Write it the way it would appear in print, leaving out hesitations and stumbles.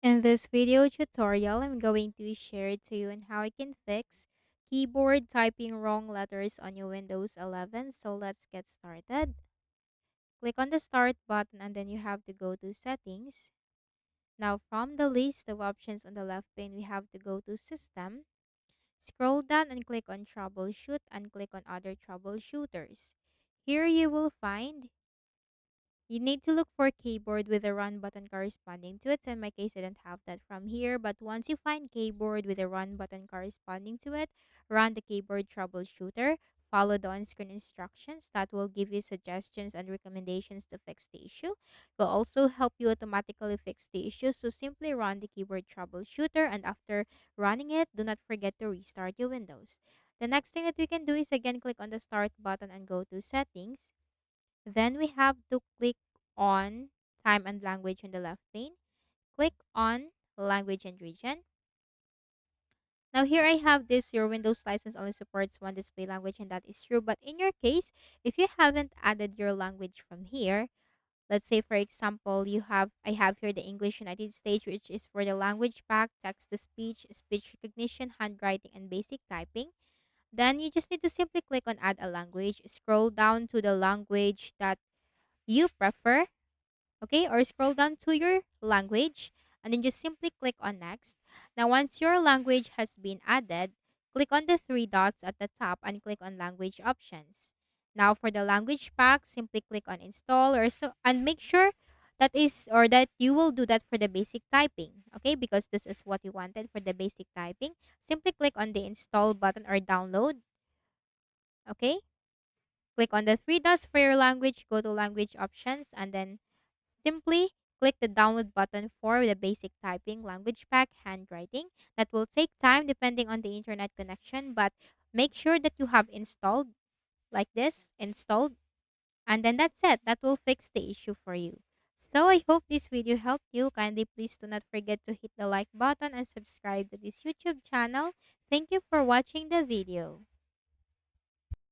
In this video tutorial, I'm going to share to you on how I can fix keyboard typing wrong letters on your Windows 11. So let's get started. Click on the start button and then you have to go to settings. Now from the list of options on the left pane, we have to go to system. Scroll down and click on troubleshoot and click on other troubleshooters. Here you will find you need to look for keyboard with a run button corresponding to it. So in my case, I don't have that from here. But once you find keyboard with a run button corresponding to it, run the keyboard troubleshooter. Follow the on-screen instructions that will give you suggestions and recommendations to fix the issue. It will also help you automatically fix the issue. So simply run the keyboard troubleshooter, and after running it, do not forget to restart your Windows. The next thing that we can do is again click on the start button and go to settings. Then we have to click on time and language in the left pane. Click on language and region. Now here I have this, your Windows license only supports one display language, and that is true. But in your case, if you haven't added your language from here, let's say for example, I have here the English United States, which is for the language pack, text to speech, speech recognition, handwriting, and basic typing. Then you just need to simply click on add a language, scroll down to the language that you prefer, okay, or scroll down to your language and then just simply click on next. Now once your language has been added, click on the three dots at the top and click on language options. Now for the language pack, simply click on install or so, and make sure that you will do that for the basic typing, okay, because this is what you wanted for the basic typing. Simply click on the install button or download, okay. Click on the three dots for your language, go to language options, and then simply click the download button for the basic typing language pack handwriting. That will take time depending on the internet connection, but make sure that you have installed like this, installed, and then that's it. That will fix the issue for you. So I hope this video helped you. Kindly please do not forget to hit the like button and subscribe to this YouTube channel. Thank you for watching the video.